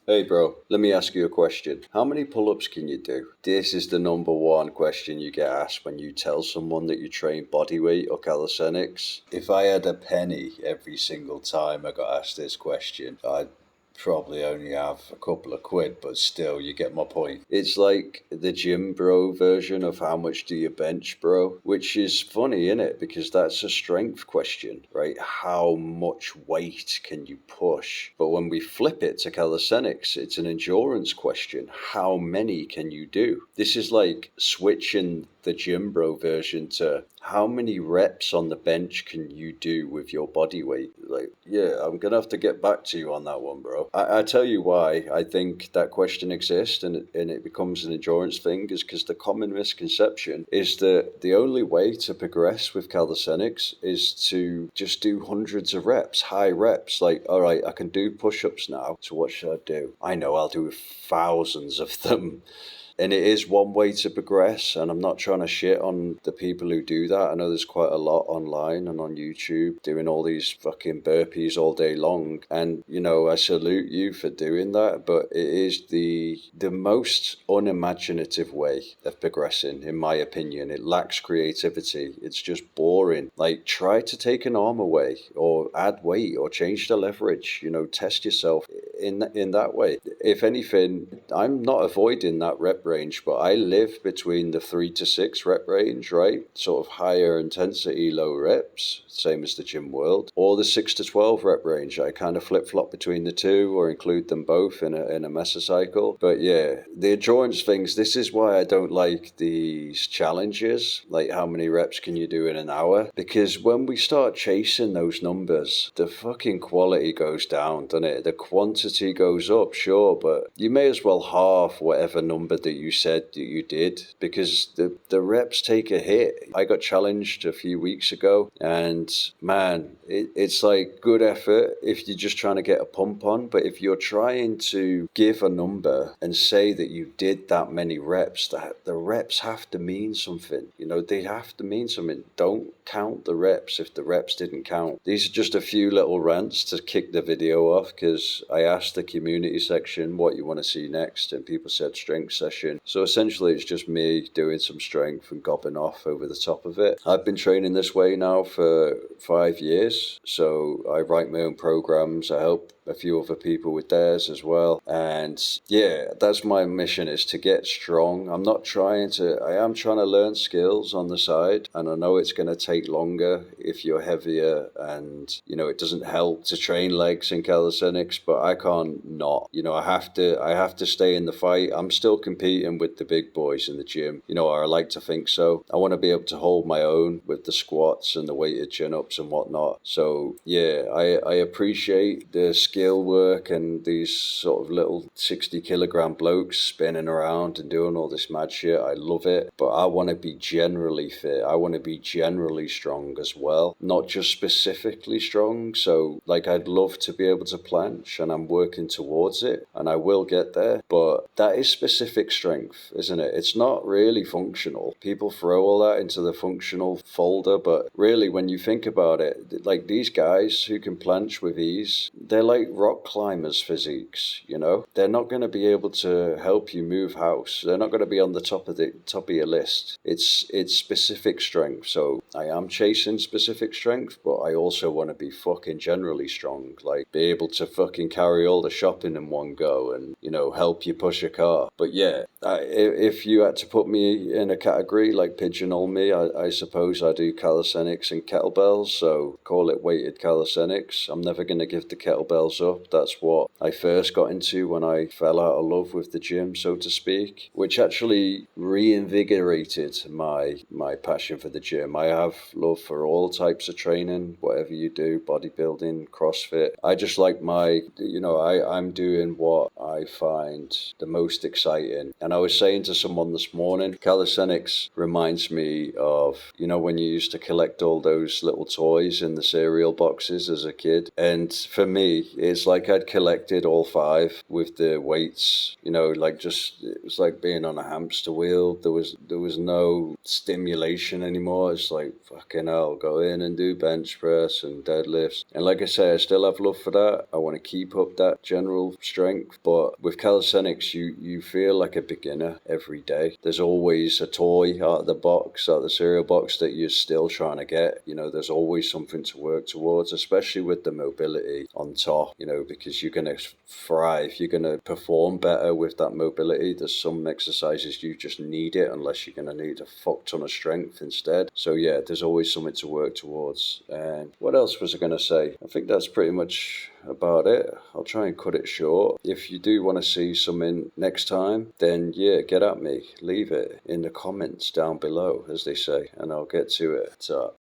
Hey bro, let me ask you a question. How many pull-ups can you do? This is the number one question you get asked when you tell someone that you train bodyweight or calisthenics. If I had a penny every single time I got asked this question, I'd probably only have a couple of quid, but still, you get my point. It's like the gym bro version of how much do you bench, bro? Which is funny, innit? Because that's a strength question, right? How much weight can you push? But when we flip it to calisthenics, it's an endurance question. How many can you do? This is like switching the gym bro version to how many reps on the bench can you do with your body weight? Like, yeah, I'm gonna have to get back to you on that one, bro. I tell you why I think that question exists and it becomes an endurance thing is because the common misconception is that the only way to progress with calisthenics is to just do hundreds of reps, high reps. Like, all right, I can do push-ups now, so what should I do? I know I'll do thousands of them. And it is one way to progress, and I'm not trying to shit on the people who do that. I know there's quite a lot online and on YouTube doing all these fucking burpees all day long. And, I salute you for doing that, but it is the most unimaginative way of progressing, in my opinion. It lacks creativity. It's just boring. Like, try to take an arm away or add weight or change the leverage, test yourself in that way. If anything, I'm not avoiding that rep range, but I live between the 3 to 6 rep range, right? Sort of higher intensity, low reps, same as the gym world, or the 6 to 12 rep range. I kind of flip flop between the two or include them both in a mesocycle. But yeah, the endurance things, this is why I don't like these challenges, like how many reps can you do in an hour? Because when we start chasing those numbers, the fucking quality goes down, doesn't it? The quantity goes up, sure, but you may as well halve whatever number that you said that you did, because the reps take a hit. I got challenged a few weeks ago, and man, it's like good effort if you're just trying to get a pump on, but if you're trying to give a number and say that you did that many reps, that the reps have to mean something. They have to mean something. Don't count the reps if the reps didn't count. These are just a few little rants to kick the video off, because I asked the community section what you want to see next, and people said strength session. So essentially it's just me doing some strength and gobbing off over the top of it. I've been training this way now for 5 years, so I write my own programs. I help a few other people with theirs as well, and yeah, that's my mission, is to get strong. I am trying to learn skills on the side, and I know it's going to take longer if you're heavier, and it doesn't help to train legs in calisthenics, but I can't not. I have to stay in the fight. I'm still competing with the big boys in the gym, or I like to think so. I want to be able to hold my own with the squats and the weighted chin-ups and whatnot. So yeah, I appreciate the skill work and these sort of little 60-kilogram blokes spinning around and doing all this mad shit. I love it, but I want to be generally fit. I want to be generally strong as well, not just specifically strong. So like, I'd love to be able to planche, and I'm working towards it, and I will get there, but that is specific strength, isn't it? It's not really functional. People throw all that into the functional folder, but really, when you think about it, like, these guys who can planche with ease, they're like rock climbers physiques. They're not going to be able to help you move house. They're not going to be on the top of your list. It's specific strength. So I am chasing specific strength, but I also want to be fucking generally strong, like be able to fucking carry all the shopping in one go and help you push a car. But yeah, if you had to put me in a category, like pigeonhole me, I suppose I do calisthenics and kettlebells, so call it weighted calisthenics. I'm never going to give the kettlebells up. That's what I first got into when I fell out of love with the gym, so to speak, which actually reinvigorated my passion for the gym. I have love for all types of training, whatever you do, bodybuilding, CrossFit. I just like I'm doing what I find the most exciting. And I was saying to someone this morning, calisthenics reminds me of, when you used to collect all those little toys in the cereal boxes as a kid. And for me, it's like I'd collected all 5 with the weights, it was like being on a hamster wheel. There was no stimulation stimulation anymore. It's like, fucking hell, go in and do bench press and deadlifts. And like I say, I still have love for that. I want to keep up that general strength. But with calisthenics, you feel like a beginner every day. There's always a toy out of the box, out of the cereal box that you're still trying to get. You know, there's always something to work towards, especially with the mobility on top, you know, because you're going to thrive. You're going to perform better with that mobility. There's some exercises you just need it unless you're going to need a fuck ton of strength instead. So yeah, there's always something to work towards. And what else was I going to say? I think that's pretty much about it. I'll try and cut it short. If you do want to see something next time, then yeah, get at me. Leave it in the comments down below, as they say, and I'll get to it. So